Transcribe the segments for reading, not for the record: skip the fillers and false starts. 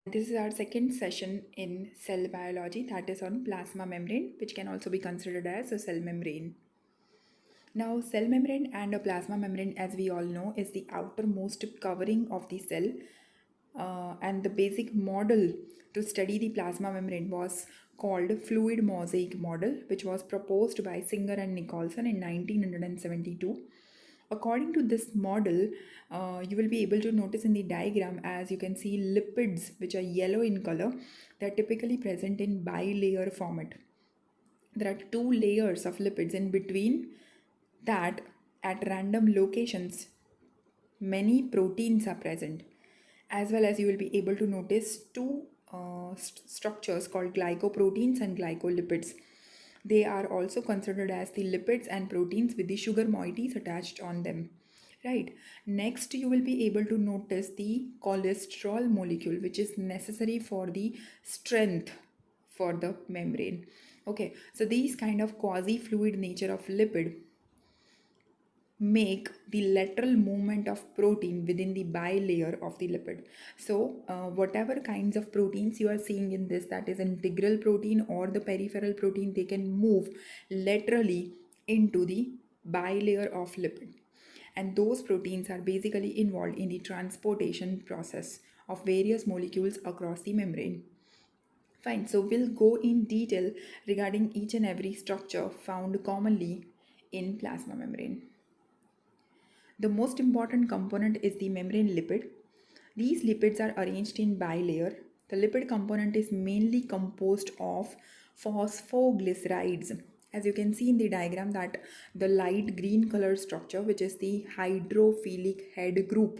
This is our second session in cell biology, that is on plasma membrane, which can also be considered as a cell membrane. Now, cell membrane and a plasma membrane, as we all know, is the outermost covering of the cell. And the basic model to study the plasma membrane was called fluid mosaic model, which was proposed by Singer and Nicholson in 1972. According to this model, you will be able to notice in the diagram, as you can see, lipids which are yellow in color. They are typically present in bilayer format. There are two layers of lipids in between that. At random locations many proteins are present, as well as you will be able to notice two structures called glycoproteins and glycolipids. They are also considered as the lipids and proteins with the sugar moieties attached on them. Right. Next, you will be able to notice the cholesterol molecule, which is necessary for the strength for the membrane. Okay, so these kind of quasi fluid nature of lipid make the lateral movement of protein within the bilayer of the lipid. So whatever kinds of proteins you are seeing in this, that is integral protein or the peripheral protein, they can move laterally into the bilayer of lipid, and those proteins are basically involved in the transportation process of various molecules across the membrane. Fine, so we'll go in detail regarding each and every structure found commonly in plasma membrane. The most important component is the membrane lipid. These lipids are arranged in bilayer. The lipid component is mainly composed of phosphoglycerides. As you can see in the diagram, that the light green color structure, which is the hydrophilic head group.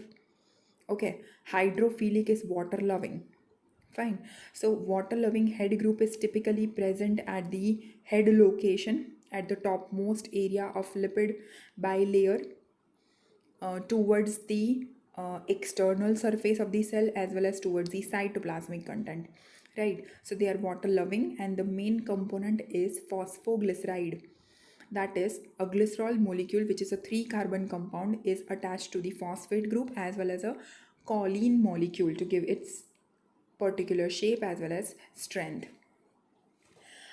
Okay, hydrophilic is water loving. Fine. So water loving head group is typically present at the head location at the topmost area of lipid bilayer, towards the external surface of the cell, as well as towards the cytoplasmic content. Right, so they are water loving, and the main component is phosphoglyceride. That is, a glycerol molecule, which is a 3-carbon compound, is attached to the phosphate group, as well as a choline molecule to give its particular shape as well as strength.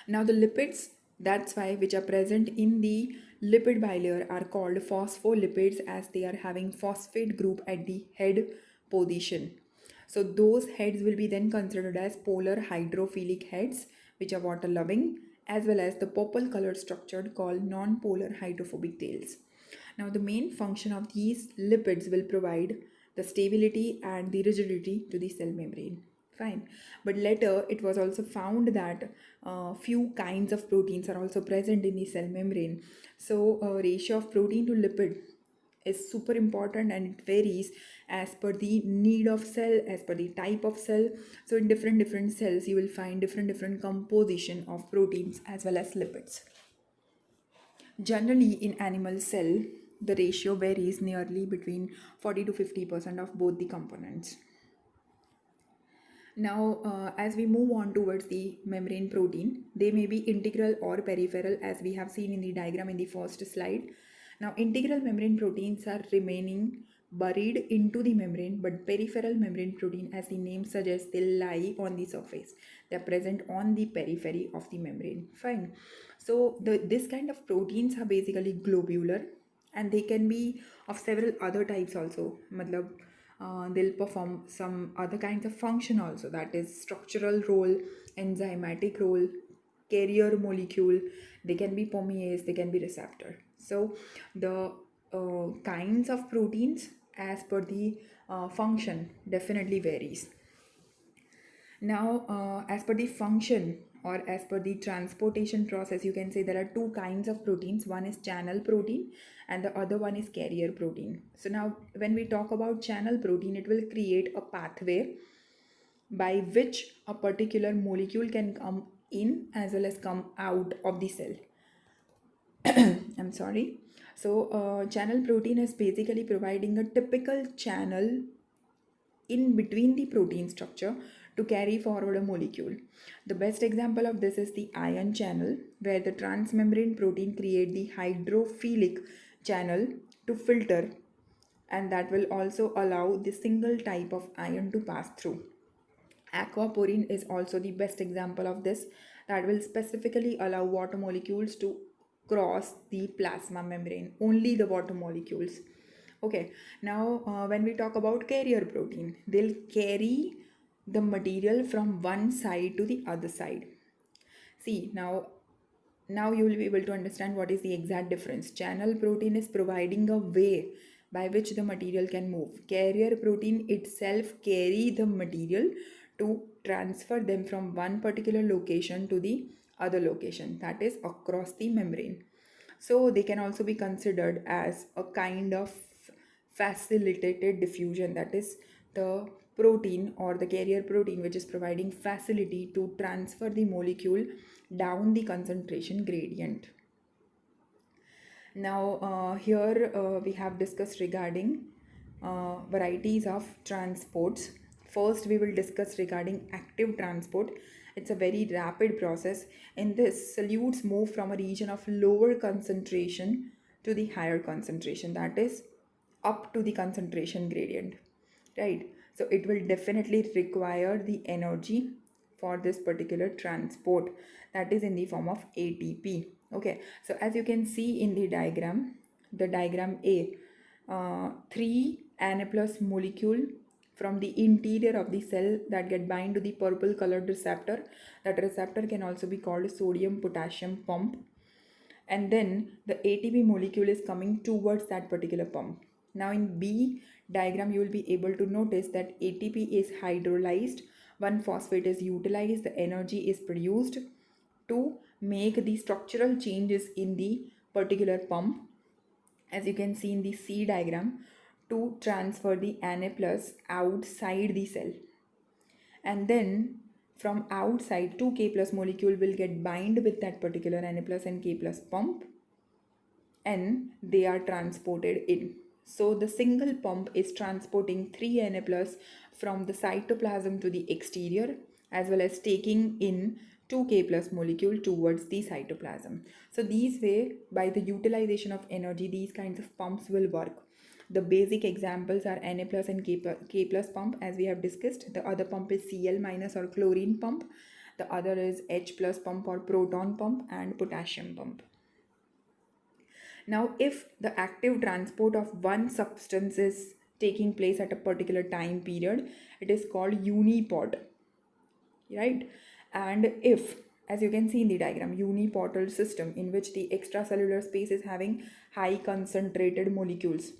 Now the lipids, that's why, which are present in the lipid bilayer are called phospholipids, as they are having phosphate group at the head position. So those heads will be then considered as polar hydrophilic heads, which are water loving, as well as the purple color structured called non-polar hydrophobic tails. Now the main function of these lipids will provide the stability and the rigidity to the cell membrane. Fine. But later it was also found that few kinds of proteins are also present in the cell membrane. So ratio of protein to lipid is super important, and it varies as per the need of cell, as per the type of cell. So in different cells you will find different composition of proteins as well as lipids. Generally in animal cell, the ratio varies nearly between 40 to 50% of both the components. Now, as we move on towards the membrane protein, they may be integral or peripheral, as we have seen in the diagram in the first slide. Now, integral membrane proteins are remaining buried into the membrane, but peripheral membrane protein, as the name suggests, they lie on the surface. They are present on the periphery of the membrane. Fine. So, this kind of proteins are basically globular, and they can be of several other types also. Matlab, they'll perform some other kinds of function also, that is structural role, enzymatic role, carrier molecule. They can be permease, they can be receptor. So the kinds of proteins as per the function definitely varies. Now, as per the function or as per the transportation process, you can say there are two kinds of proteins. One is channel protein and the other one is carrier protein. So now when we talk about channel protein, it will create a pathway by which a particular molecule can come in as well as come out of the cell. I'm sorry. So channel protein is basically providing a typical channel in between the protein structure to carry forward a molecule. The best example of this is the ion channel, where the transmembrane protein create the hydrophilic channel to filter, and that will also allow the single type of ion to pass through. Aquaporine is also the best example of this, that will specifically allow water molecules to cross the plasma membrane, only the water molecules. Okay, now when we talk about carrier protein, they'll carry the material from one side to the other side. See, now you will be able to understand what is the exact difference. Channel protein is providing a way by which the material can move. Carrier protein itself carry the material to transfer them from one particular location to the other location, that is across the membrane. So they can also be considered as a kind of facilitated diffusion, that is the protein or the carrier protein which is providing facility to transfer the molecule down the concentration gradient. Now here we have discussed regarding varieties of transports. First we will discuss regarding active transport. It's a very rapid process. In this, solutes move from a region of lower concentration to the higher concentration, that is up to the concentration gradient, right? So it will definitely require the energy for this particular transport, that is in the form of ATP. Okay, so as you can see in the diagram A, three Na plus molecule from the interior of the cell that get bind to the purple colored receptor. That receptor can also be called sodium potassium pump, and then the ATP molecule is coming towards that particular pump. Now in B diagram you will be able to notice that ATP is hydrolyzed, 1-phosphate is utilized, the energy is produced to make the structural changes in the particular pump, as you can see in the C diagram, to transfer the Na plus outside the cell. And then from outside 2K plus molecule will get bind with that particular Na plus and K plus pump, and they are transported in. So the single pump is transporting 3 Na plus from the cytoplasm to the exterior, as well as taking in 2K plus molecule towards the cytoplasm. So these way, by the utilization of energy, these kinds of pumps will work. The basic examples are Na plus and K plus pump, as we have discussed. The other pump is Cl minus or chlorine pump. The other is H plus pump or proton pump, and potassium pump. Now, if the active transport of one substance is taking place at a particular time period, it is called uniport, right? And if, as you can see in the diagram, uniportal system in which the extracellular space is having high concentrated molecules,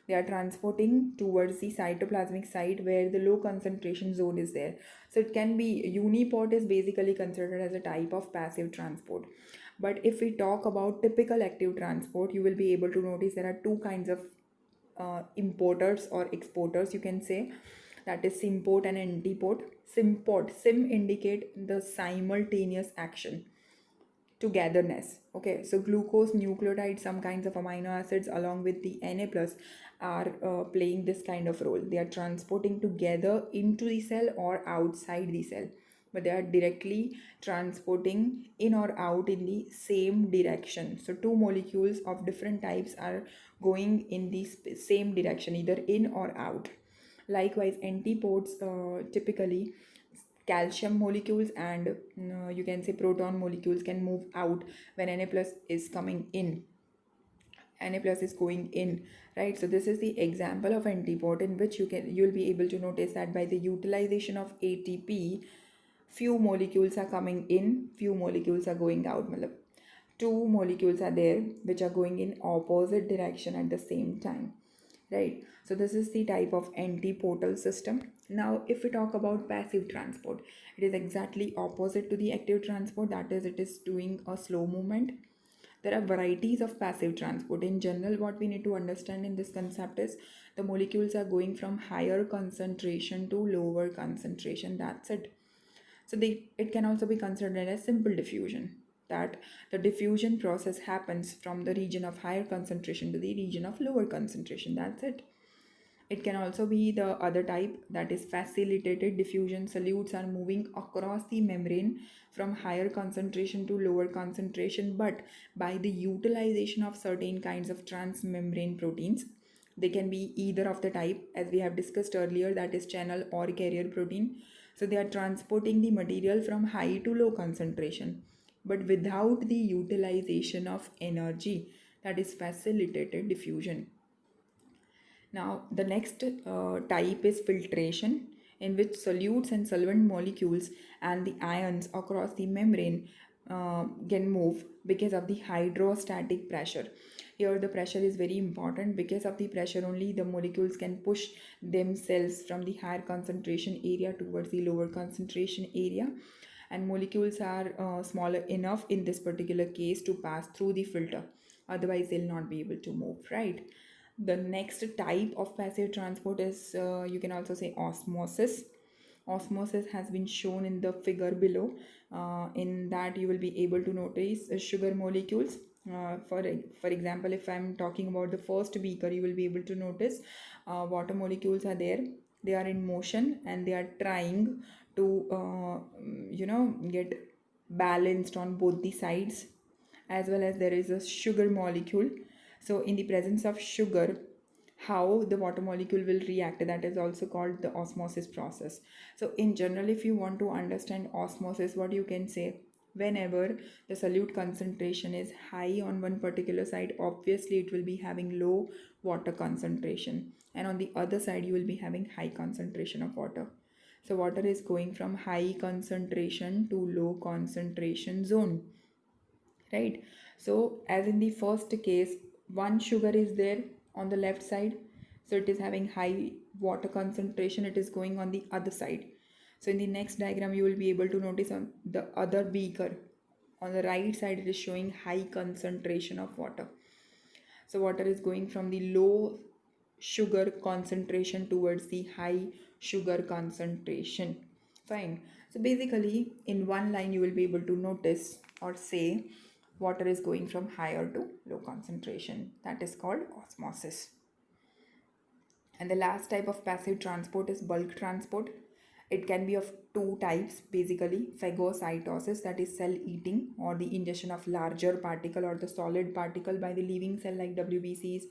they are transporting towards the cytoplasmic site where the low concentration zone is there. So it can be, uniport is basically considered as a type of passive transport. But if we talk about typical active transport, you will be able to notice there are two kinds of importers or exporters, you can say, that is symport and antiport. Sim indicate the simultaneous action, togetherness. Okay, so glucose, nucleotides, some kinds of amino acids along with the Na plus are playing this kind of role. They are transporting together into the cell or outside the cell, but they are directly transporting in or out in the same direction. So two molecules of different types are going in the same direction, either in or out. Likewise, antipodes typically calcium molecules and you can say proton molecules can move out when Na plus is coming in. Na plus is going in, right? So this is the example of antipode in which you'll be able to notice that by the utilization of ATP, few molecules are coming in, few molecules are going out. Two molecules are there which are going in opposite direction at the same time, right? So this is the type of antipodal system. Now if we talk about passive transport, it is exactly opposite to the active transport, that is, it is doing a slow movement. There are varieties of passive transport. In general, what we need to understand in this concept is the molecules are going from higher concentration to lower concentration, that's it. So it can also be considered as simple diffusion, that the diffusion process happens from the region of higher concentration to the region of lower concentration, that's it. It can also be the other type, that is facilitated diffusion. Solutes are moving across the membrane from higher concentration to lower concentration, but by the utilization of certain kinds of transmembrane proteins. They can be either of the type, as we have discussed earlier, that is channel or carrier protein. So they are transporting the material from high to low concentration, but without the utilization of energy that is facilitated diffusion. Now, the next type is filtration, in which solutes and solvent molecules and the ions across the membrane can move because of the hydrostatic pressure. Here, the pressure is very important. Because of the pressure, only the molecules can push themselves from the higher concentration area towards the lower concentration area. And molecules are smaller enough in this particular case to pass through the filter. Otherwise, they'll not be able to move, right? The next type of passive transport is, you can also say, osmosis. Osmosis has been shown in the figure below. In that, you will be able to notice sugar molecules. For example, if I'm talking about the first beaker, you will be able to notice water molecules are there. They are in motion and they are trying to, get balanced on both the sides, as well as there is a sugar molecule. So in the presence of sugar, how the water molecule will react, that is also called the osmosis process. So in general, if you want to understand osmosis, what you can say, whenever the solute concentration is high on one particular side, obviously it will be having low water concentration, and on the other side you will be having high concentration of water. So water is going from high concentration to low concentration zone, right? So as in the first case, one sugar is there on the left side, so it is having high water concentration, it is going on the other side. So in the next diagram, you will be able to notice on the other beaker on the right side, it is showing high concentration of water. So water is going from the low sugar concentration towards the high sugar concentration. Fine. So basically, in one line, you will be able to notice or say water is going from higher to low concentration. That is called osmosis. And the last type of passive transport is bulk transport. It can be of two types basically: phagocytosis, that is cell eating, or the ingestion of larger particle or the solid particle by the living cell like WBCs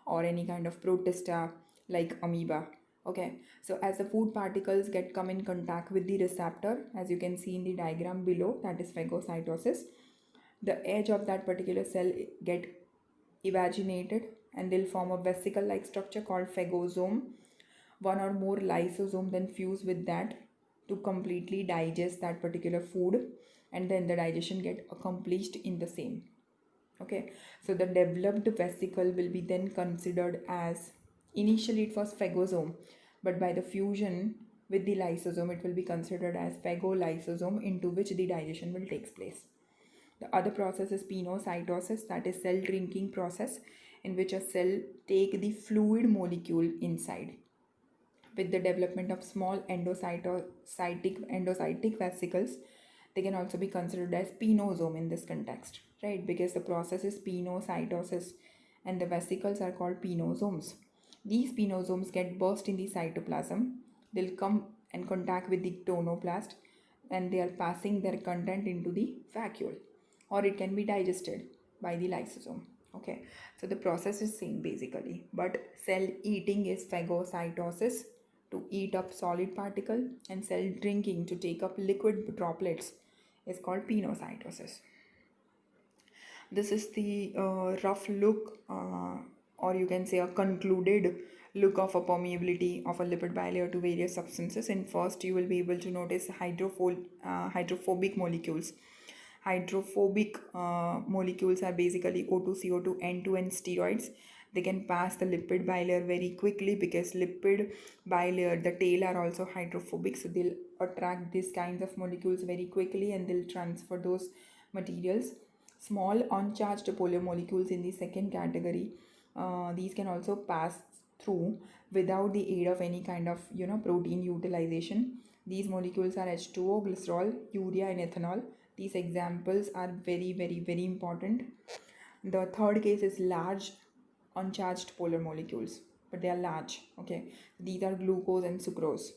or any kind of protista like amoeba. Okay, so as the food particles get come in contact with the receptor, as you can see in the diagram below, that is phagocytosis, the edge of that particular cell get evaginated and they'll form a vesicle like structure called phagosome. One or more lysosome then fuse with that to completely digest that particular food, and then the digestion get accomplished in the same. Okay, so the developed vesicle will be then considered as, initially it was phagosome, but by the fusion with the lysosome it will be considered as phagolysosome, into which the digestion will take place. The other process is pinocytosis, that is cell drinking process, in which a cell take the fluid molecule inside. With the development of small endocytic vesicles, they can also be considered as pinosome in this context, right? Because the process is pinocytosis and the vesicles are called pinosomes. These pinosomes get burst in the cytoplasm. They'll come and contact with the tonoplast and they are passing their content into the vacuole, or it can be digested by the lysosome. Okay, so the process is same basically, but cell eating is phagocytosis, to eat up solid particle, and cell drinking, to take up liquid droplets, is called pinocytosis. This is the rough look, or you can say a concluded look of a permeability of a lipid bilayer to various substances. In first, you will be able to notice hydrophobic molecules. Hydrophobic molecules are basically O2, CO2, N2, and steroids. They can pass the lipid bilayer very quickly because lipid bilayer, the tail, are also hydrophobic, so they'll attract these kinds of molecules very quickly and they'll transfer those materials. Small uncharged polar molecules in the second category, these can also pass through without the aid of any kind of protein utilization. These molecules are H2O, glycerol, urea, and ethanol. These examples are very, very, very important. The third case is large uncharged polar molecules, but they are large. Okay, these are glucose and sucrose.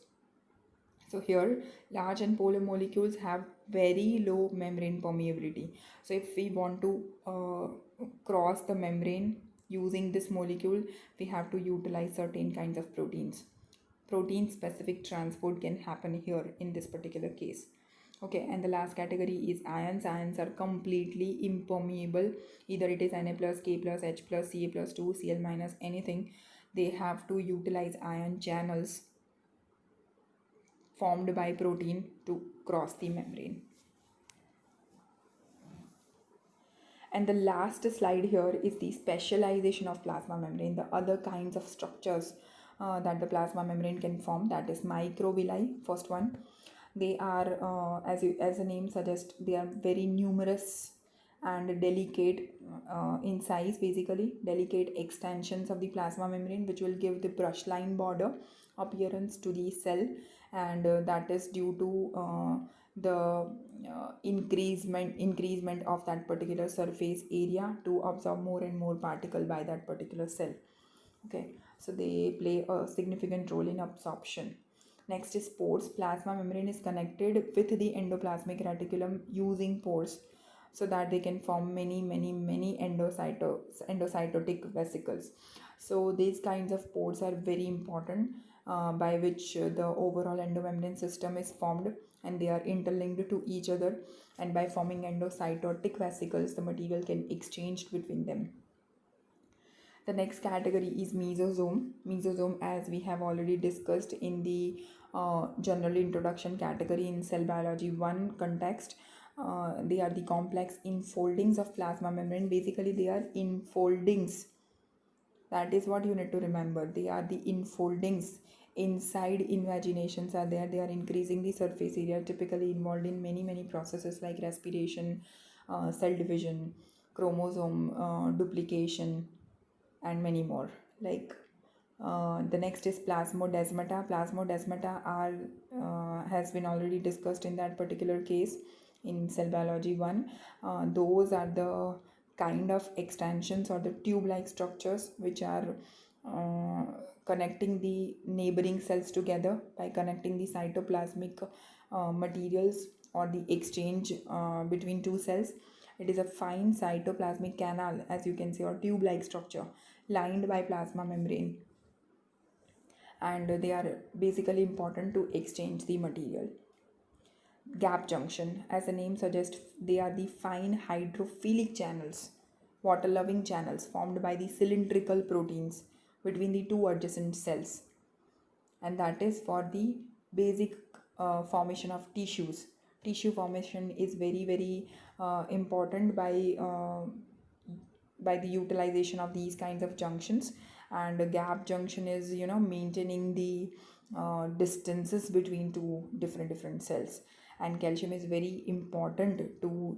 So here, large and polar molecules have very low membrane permeability. So if we want to cross the membrane using this molecule, we have to utilize certain kinds of proteins. protein specific transport can happen here in this particular case. Okay, and the last category is ions. Ions are completely impermeable. Either it is Na plus, K plus, H plus, Ca plus 2, Cl minus, anything. They have to utilize ion channels formed by protein to cross the membrane. And the last slide here is the specialization of plasma membrane, the other kinds of structures that the plasma membrane can form. That is microvilli, first one. They are, as the name suggests, they are very numerous and delicate in size, basically delicate extensions of the plasma membrane, which will give the brush line border appearance to the cell, and that is due to the increasement of that particular surface area to absorb more and more particle by that particular cell. Okay, so they play a significant role in absorption. Next is pores. Plasma membrane is connected with the endoplasmic reticulum using pores, so that they can form many endocytotic vesicles. So these kinds of pores are very important, by which the overall endomembrane system is formed, and they are interlinked to each other, and by forming endocytotic vesicles the material can exchange between them. The next category is mesosome. Mesosome, as we have already discussed in the general introduction category in cell biology 1 context, they are the complex infoldings of plasma membrane. Basically, they are infoldings. That is what you need to remember. They are the infoldings. Inside invaginations are there. They are increasing the surface area, typically involved in many processes like respiration, cell division, chromosome duplication, and many more. Like the next is plasmodesmata. Plasmodesmata are has been already discussed in that particular case in cell biology 1. Those are the kind of extensions or the tube-like structures which are connecting the neighboring cells together by connecting the cytoplasmic materials or the exchange between two cells. It is a fine cytoplasmic canal, as you can see, or tube-like structure lined by plasma membrane, and they are basically important to exchange the material. Gap junction, as the name suggests, they are the fine hydrophilic channels, water-loving channels formed by the cylindrical proteins between the two adjacent cells, and that is for the basic formation of tissues. Tissue formation is very important by the utilization of these kinds of junctions. And a gap junction is, maintaining the distances between two different cells, and calcium is very important to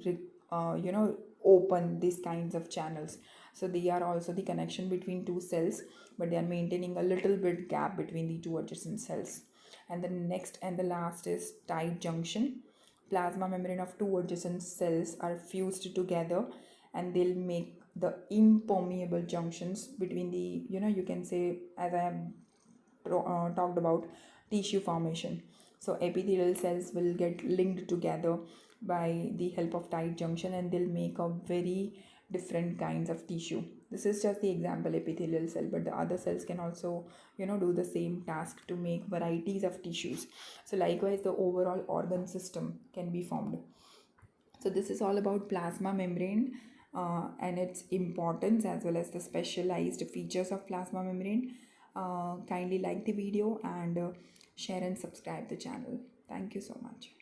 open these kinds of channels. So they are also the connection between two cells, but they are maintaining a little bit gap between the two adjacent cells. And the next and the last is tight junction. Plasma membrane of two adjacent cells are fused together, and they'll make the impermeable junctions between the, you can say, as I have talked about, tissue formation. So epithelial cells will get linked together by the help of tight junction, and they'll make a very different kinds of tissue. This is just the example, epithelial cell, but the other cells can also, do the same task to make varieties of tissues. So likewise, the overall organ system can be formed. So this is all about plasma membrane and its importance, as well as the specialized features of plasma membrane. Kindly like the video and share and subscribe the channel. Thank you so much.